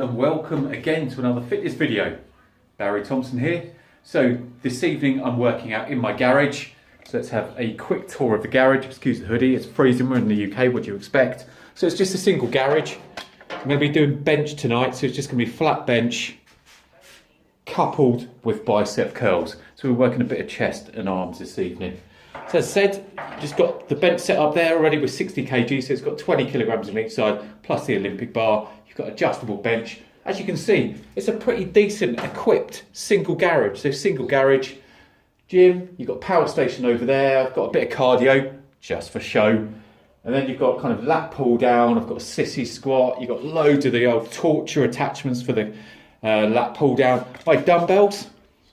and welcome again to another fitness video. Barry Thompson here. So this evening I'm working out in my garage. So let's have a quick tour of the garage. Excuse the hoodie, it's freezing, we're in the UK, what do you expect? So it's just a single garage. I'm going to be doing bench tonight, so it's just going to be flat bench coupled with bicep curls. So we're working a bit of chest and arms this evening. So as I said, just got the bench set up there already with 60 kg, so it's got 20 kilograms on each side, plus the Olympic bar. You've got adjustable bench. As you can see, it's a pretty decent equipped single garage. So single garage, gym, you've got power station over there. I've got a bit of cardio, just for show. And then you've got kind of lat pull down. I've got a sissy squat. You've got loads of the old torture attachments for the lat pull down. My dumbbells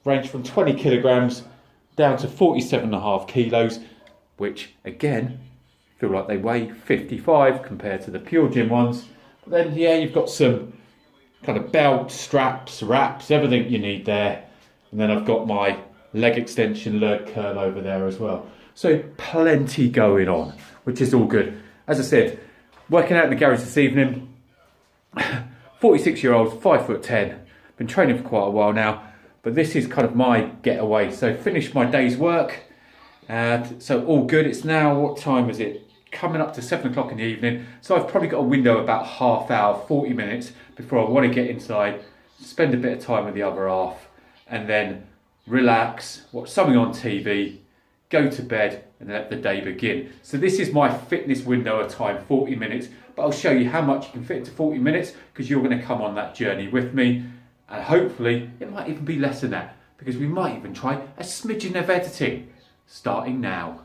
range from 20 kilograms down to 47.5 kilos, which again, feel like they weigh 55 compared to the pure gym ones. But then yeah, you've got some kind of belt, straps, wraps, everything you need there. And then I've got my leg extension, leg curl over there as well. So plenty going on, which is all good. As I said, working out in the garage this evening, 46-year-old, 5'10", been training for quite a while now. But this is kind of my getaway. So finished my day's work. So all good. It's now, what time is it? Coming up to 7 o'clock in the evening. So I've probably got a window about half hour, 40 minutes before I want to get inside, spend a bit of time with the other half, and then relax, watch something on TV, go to bed, and let the day begin. So this is my fitness window of time, 40 minutes. But I'll show you how much you can fit into 40 minutes because you're going to come on that journey with me. And hopefully it might even be less than that because we might even try a smidgen of editing starting now.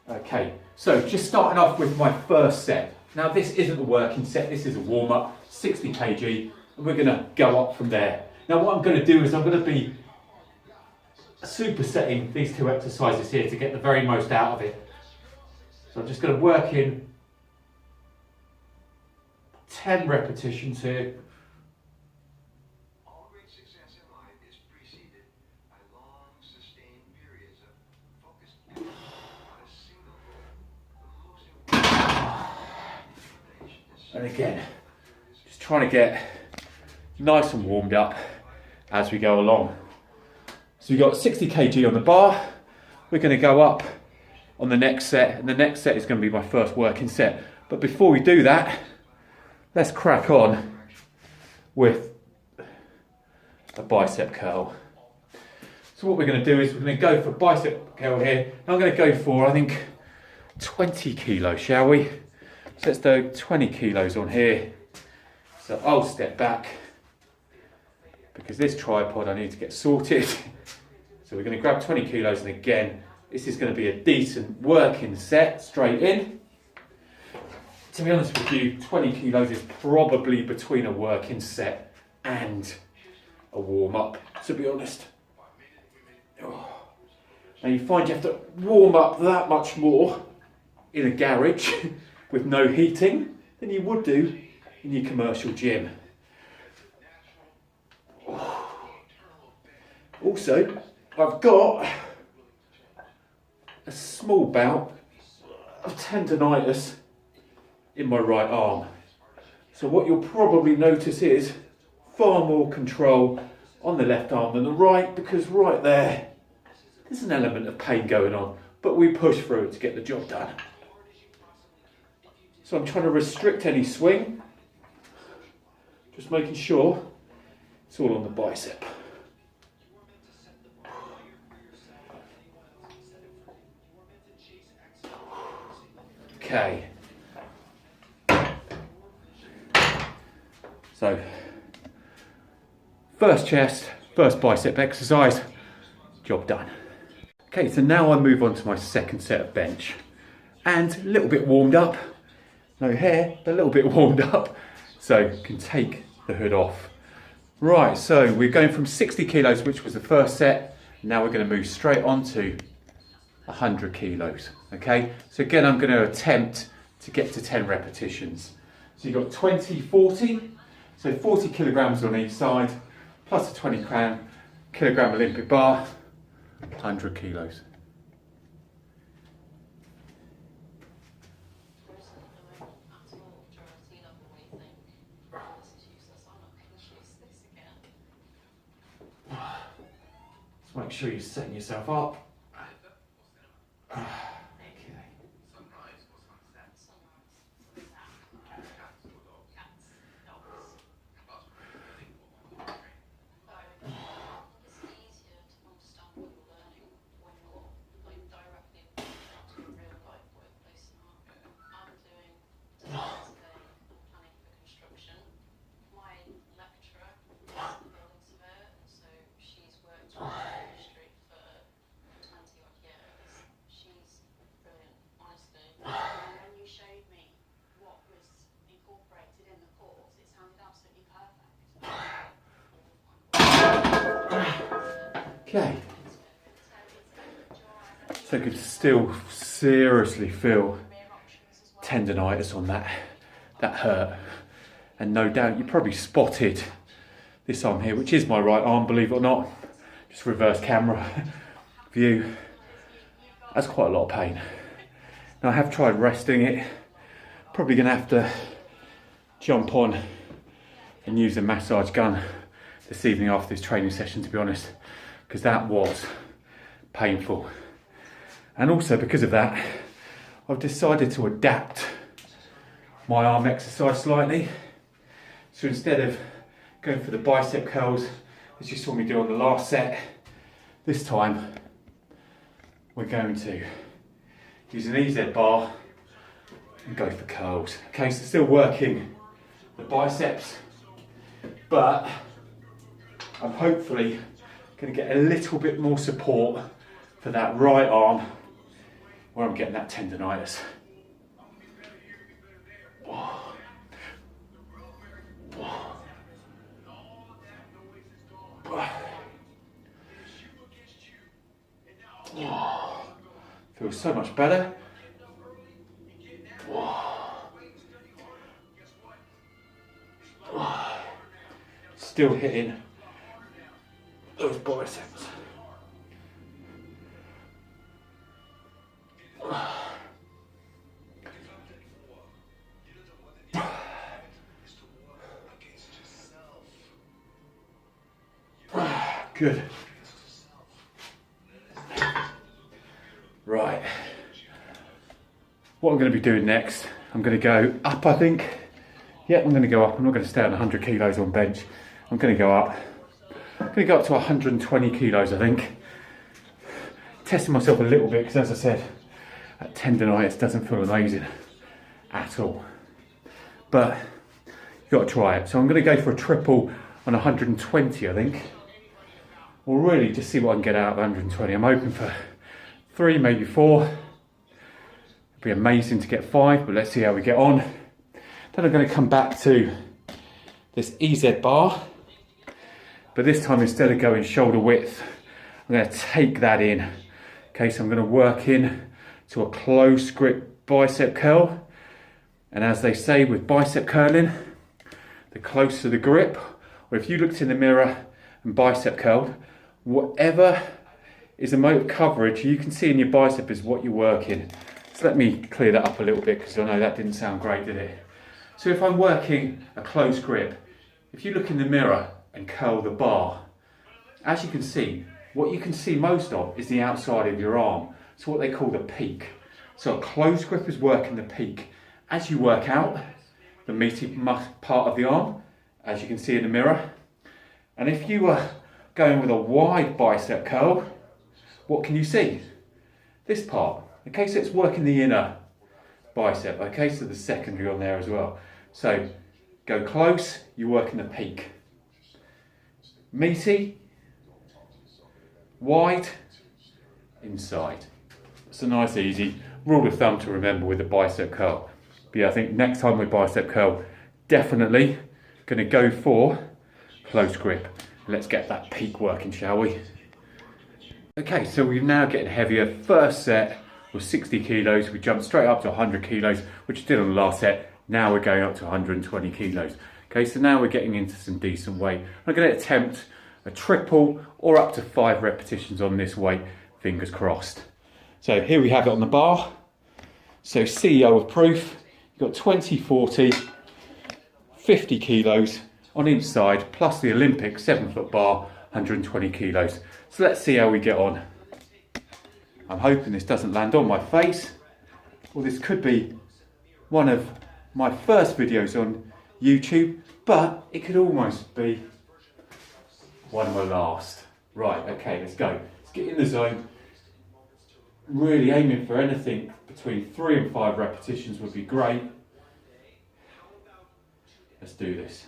Okay, so just starting off with my first set. Now this isn't a working set, this is a warm-up, 60 kg, and we're going to go up from there. Now what I'm going to do is I'm going to be supersetting these two exercises here to get the very most out of it. So I'm just going to work in 10 repetitions here. All great success in life is preceded by long, sustained periods of focused effort on a single goal. The most important And again, just trying to get nice and warmed up as we go along. So we've got 60 kg on the bar. We're going to go up on the next set, and the next set is going to be my first working set. But before we do that, let's crack on with a bicep curl. So what we're going to do is we're going to go for bicep curl here. I'm going to go for, I think, 20 kilos, shall we? So let's do 20 kilos on here. So I'll step back because this tripod I need to get sorted. So we're going to grab 20 kilos, and again, this is going to be a decent working set straight in. To be honest with you, 20 kilos is probably between a working set and a warm-up, to be honest. Oh. Now you find you have to warm up that much more in a garage with no heating than you would do in your commercial gym. Oh. Also, I've got a small bout of tendonitis in my right arm. So what you'll probably notice is far more control on the left arm than the right, because right there's an element of pain going on, but we push through it to get the job done. So I'm trying to restrict any swing, just making sure it's all on the bicep. Okay. So, first chest, first bicep exercise, job done. Okay, so now I move on to my second set of bench. And a little bit warmed up. No hair, but a little bit warmed up. So, can take the hood off. Right, so we're going from 60 kilos, which was the first set. Now we're going to move straight on to 100 kilos. Okay, so again, I'm going to attempt to get to 10 repetitions. So you've got 20, 40. So 40 kilograms on each side, plus a 20 kilogram Olympic bar, 100 kilos. sure you're setting yourself up. Okay, so I could still seriously feel tendonitis on that hurt, and no doubt you probably spotted this arm here, which is my right arm, believe it or not, just reverse camera view. That's quite a lot of pain. Now I have tried resting it, probably going to have to jump on and use a massage gun this evening after this training session, to be honest, because that was painful. And also because of that, I've decided to adapt my arm exercise slightly. So instead of going for the bicep curls, as you saw me do on the last set, this time we're going to use an EZ bar and go for curls. Okay, so still working the biceps, but I'm hopefully going to get a little bit more support for that right arm where I'm getting that tendonitis. Feels so much better. Still hitting those biceps. Good. Right. What I'm going to be doing next, I'm going to go up, I think. Yeah, I'm going to go up. I'm not going to stay on 100 kilos on bench. I'm going to go up. I'm going to go up to 120 kilos, I think. Testing myself a little bit because, as I said, that tendonitis doesn't feel amazing at all. But you've got to try it. So I'm going to go for a triple on 120, I think. Or really just see what I can get out of 120. I'm hoping for 3, maybe 4. It'd be amazing to get 5, but let's see how we get on. Then I'm going to come back to this EZ bar. But this time, instead of going shoulder width, I'm going to take that in. Okay, so I'm going to work in to a close grip bicep curl. And as they say with bicep curling, the closer the grip, or if you looked in the mirror and bicep curled, whatever is the amount of coverage you can see in your bicep is what you're working. So let me clear that up a little bit, because I know that didn't sound great, did it? So if I'm working a close grip, if you look in the mirror and curl the bar, as you can see, what you can see most of is the outside of your arm. So what they call the peak. So a close grip is working the peak. As you work out the meaty part of the arm, as you can see in the mirror, and if you were going with a wide bicep curl, what can you see? This part. Okay, so it's working the inner bicep. Okay, so the secondary on there as well. So go close, you're working the peak. Meaty, wide, inside. It's a nice easy rule of thumb to remember with the bicep curl. But yeah, I think next time with bicep curl, definitely going to go for close grip. Let's get that peak working, shall we? Okay, so we're now getting heavier. First set was 60 kilos. We jumped straight up to 100 kilos, which we did on the last set. Now we're going up to 120 kilos. Okay, so now we're getting into some decent weight. I'm going to attempt a triple or up to 5 repetitions on this weight, fingers crossed. So here we have it on the bar. So CEO of proof, you've got 20, 40, 50 kilos on each side, plus the Olympic 7-foot bar, 120 kilos. So let's see how we get on. I'm hoping this doesn't land on my face. Well, this could be one of my first videos on YouTube, but it could almost be one of my last. Right, okay, let's go. Let's get in the zone. Really aiming for anything between 3 and 5 repetitions would be great. Let's do this.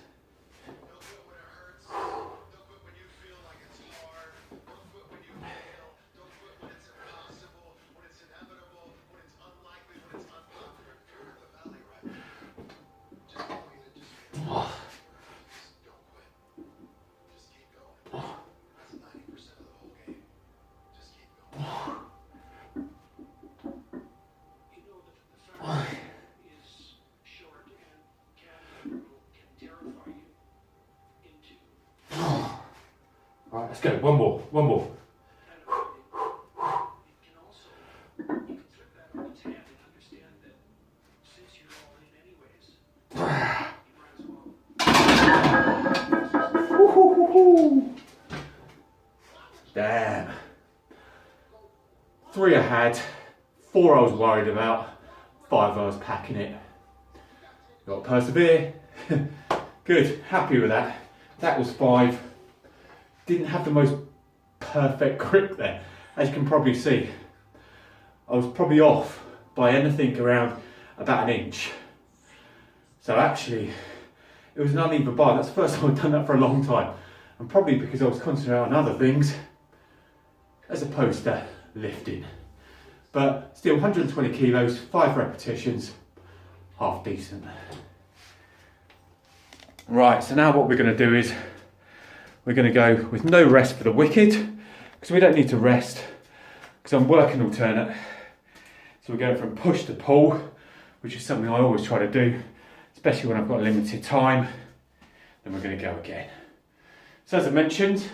Right, let's go. One more. Damn. 3 I had, 4 I was worried about, 5 I was packing it. Got to persevere. Good, happy with that. That was 5. Didn't have the most perfect grip there, as you can probably see. I was probably off by anything around about 1 inch. So actually, it was an uneven bar. That's the first time I've done that for a long time. And probably because I was concentrating on other things, as opposed to lifting. But still, 120 kilos, 5 repetitions, half decent. Right, so now what we're going to do is we're going to go with no rest for the wicked, because we don't need to rest, because I'm working alternate. So we're going from push to pull, which is something I always try to do, especially when I've got limited time. Then we're going to go again. So as I mentioned,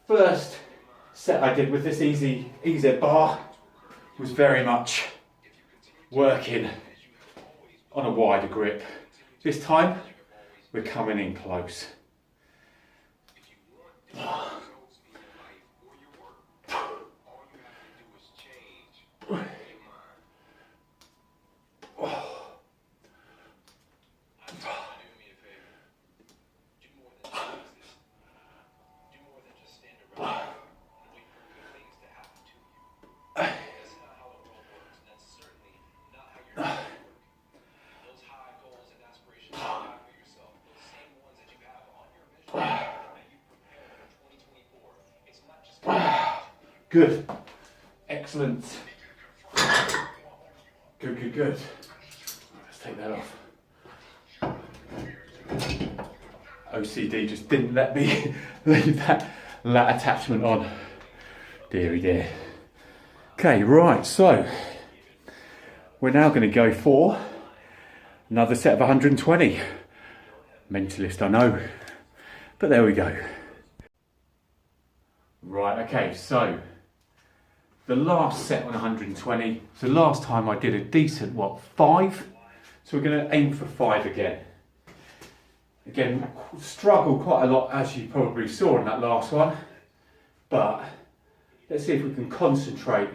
first set I did with this easy bar was very much working on a wider grip. This time we're coming in close. Good. Excellent. Good. Let's take that off. OCD just didn't let me leave that lat attachment on. Deary dear. Okay, right, so we're now going to go for another set of 120. Mentalist, I know, but there we go. Right, okay, so the last set on 120, so last time I did a decent, 5? So we're going to aim for 5 again. Again, struggled quite a lot, as you probably saw in that last one, but let's see if we can concentrate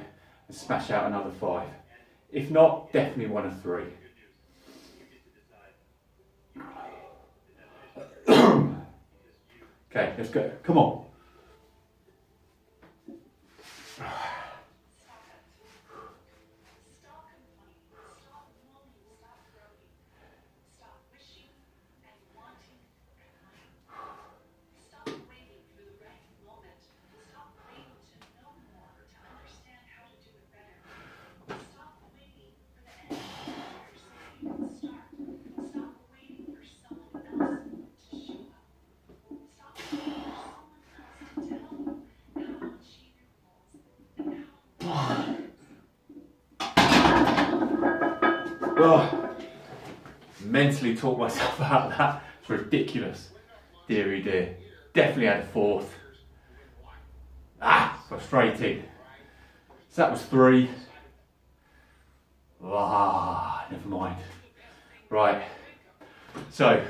and smash out another 5. If not, definitely one of 3. Okay, let's go, come on. Oh, mentally talked myself out of that. It's ridiculous. Deary dear. Definitely had a 4th. Frustrating. So that was 3. Never mind. Right. So,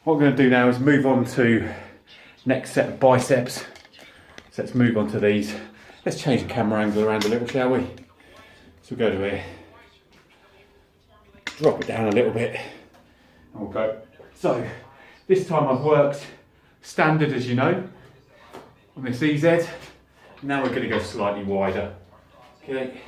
what I'm going to do now is move on to Next set of biceps. So let's move on to these. Let's change the camera angle around a little, shall we? So we'll go to here. Drop it down a little bit. And we'll go. So this time I've worked standard, as you know, on this EZ. Now we're going to go slightly wider. Okay.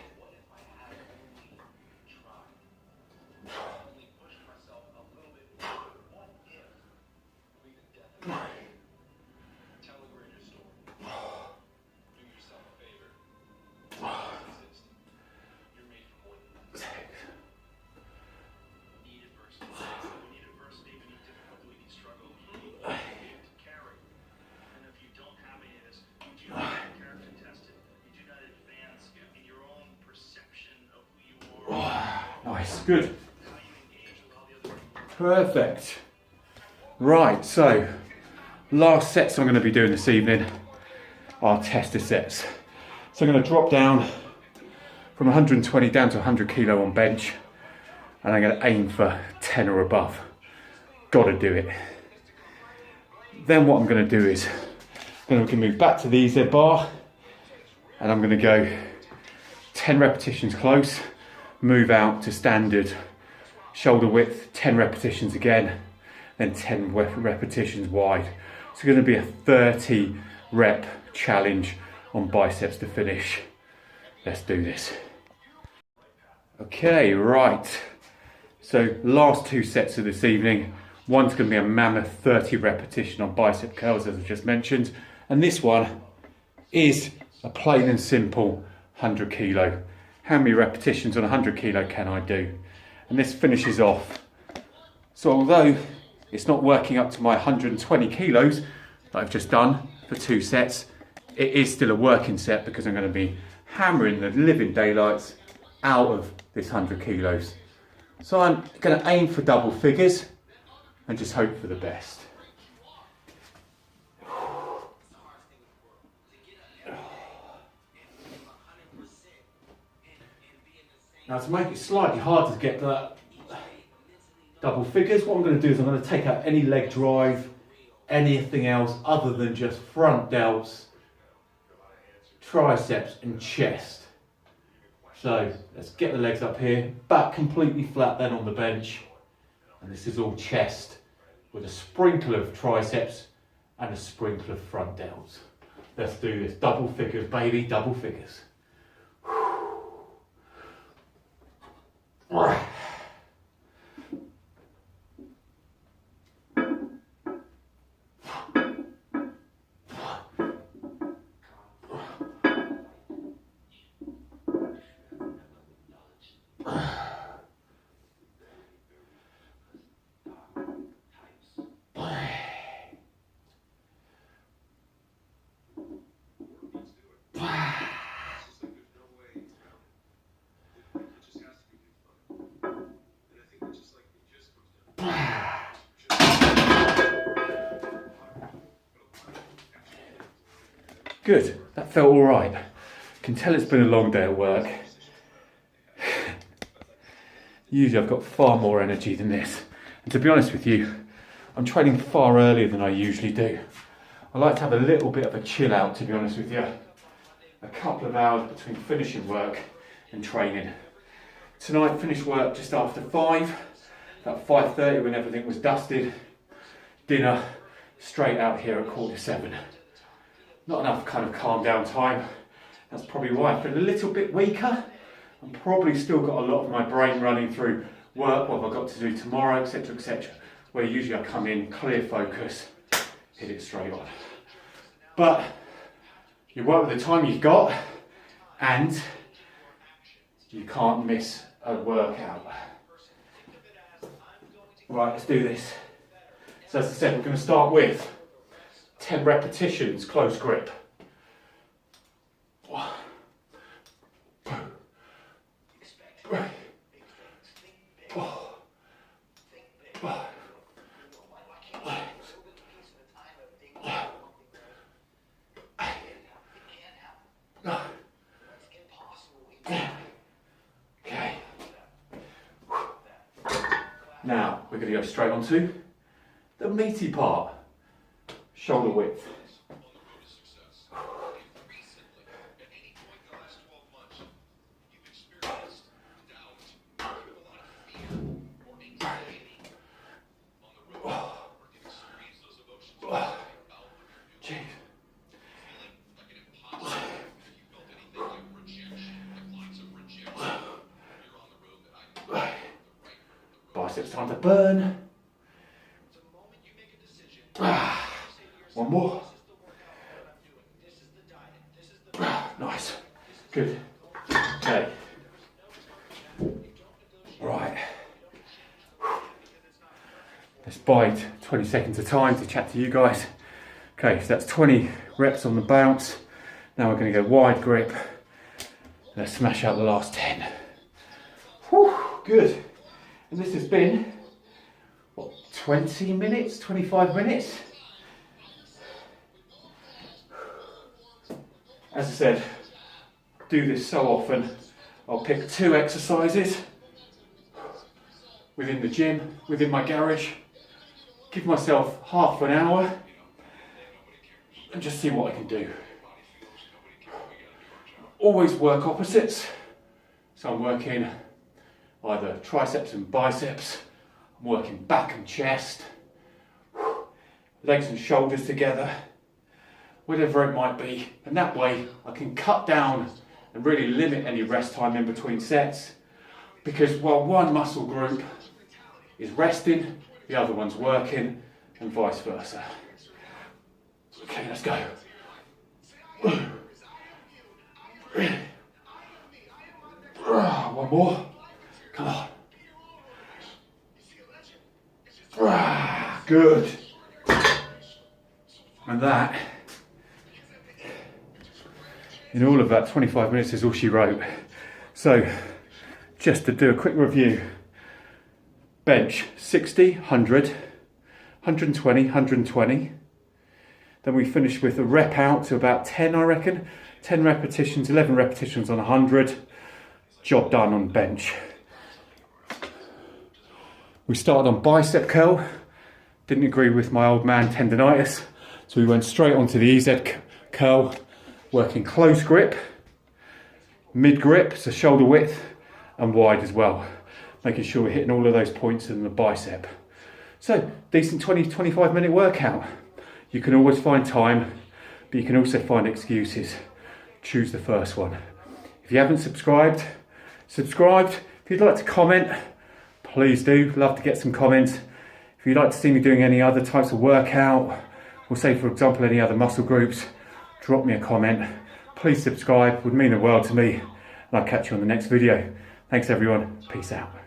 Nice, good. Perfect. Right, so last sets I'm going to be doing this evening are tester sets. So I'm going to drop down from 120 down to 100 kilo on bench, and I'm going to aim for 10 or above. Got to do it. Then what I'm going to do is then we can move back to the EZ bar, and I'm going to go 10 repetitions close, move out to standard shoulder width, 10 repetitions again, then 10 repetitions wide. It's going to be a 30 rep challenge on biceps to finish. Let's do this. Okay, right. So last two sets of this evening. One's going to be a mammoth 30 repetition on bicep curls, as I just mentioned. And this one is a plain and simple 100 kilo. How many repetitions on 100 kilo can I do? And this finishes off. So although it's not working up to my 120 kilos that I've just done for two sets, it is still a working set because I'm going to be hammering the living daylights out of this 100 kilos. So I'm going to aim for double figures and just hope for the best. Now, to make it slightly harder to get that double figures, what I'm going to do is I'm going to take out any leg drive, anything else other than just front delts, triceps and chest. So let's get the legs up here, back completely flat then on the bench. And this is all chest with a sprinkle of triceps and a sprinkle of front delts. Let's do this. Double figures, baby, double figures. Good, that felt all right. Can tell it's been a long day at work. Usually I've got far more energy than this. And to be honest with you, I'm training far earlier than I usually do. I like to have a little bit of a chill out, to be honest with you. A couple of hours between finishing work and training. Tonight finished work just after 5, about 5:30 when everything was dusted. Dinner straight out here at 7:15. Not enough kind of calm down time. That's probably why I feel a little bit weaker. I'm probably still got a lot of my brain running through work, what I've got to do tomorrow, etc, etc. Where usually I come in, clear focus, hit it straight on. But you work with the time you've got and you can't miss a workout. Right, let's do this. So as I said, we're going to start with 10 repetitions, close grip. Okay. Now we're going to go straight on to the meaty part. shoulder width. Biceps time to burn. One more. Nice. Good. Okay. Right. Let's bide 20 seconds of time to chat to you guys. Okay, so that's 20 reps on the bounce. Now we're going to go wide grip. Let's smash out the last 10. Whew, good. And this has been, what, 20 minutes, 25 minutes? As I said, do this so often. I'll pick 2 exercises within the gym, within my garage, give myself half an hour and just see what I can do. Always work opposites. So I'm working either triceps and biceps, I'm working back and chest, legs and shoulders together, whatever it might be. And that way I can cut down and really limit any rest time in between sets, because while one muscle group is resting, the other one's working, and vice versa. Okay, let's go. One more. Come on. Good. And that, in all of that, 25 minutes is all she wrote. So, just to do a quick review. Bench, 60, 100, 120, 120. Then we finish with a rep out to about 10, I reckon. 10 repetitions, 11 repetitions on 100. Job done on bench. We started on bicep curl. Didn't agree with my old man tendonitis. So we went straight onto the EZ curl, working close grip, mid grip, so shoulder width, and wide as well. Making sure we're hitting all of those points in the bicep. So, decent 20-25 minute workout. You can always find time, but you can also find excuses. Choose the first one. If you haven't subscribed. If you'd like to comment, please do. Love to get some comments. If you'd like to see me doing any other types of workout, or say for example any other muscle groups, drop me a comment. Please subscribe, would mean the world to me. And I'll catch you on the next video. Thanks everyone, peace out.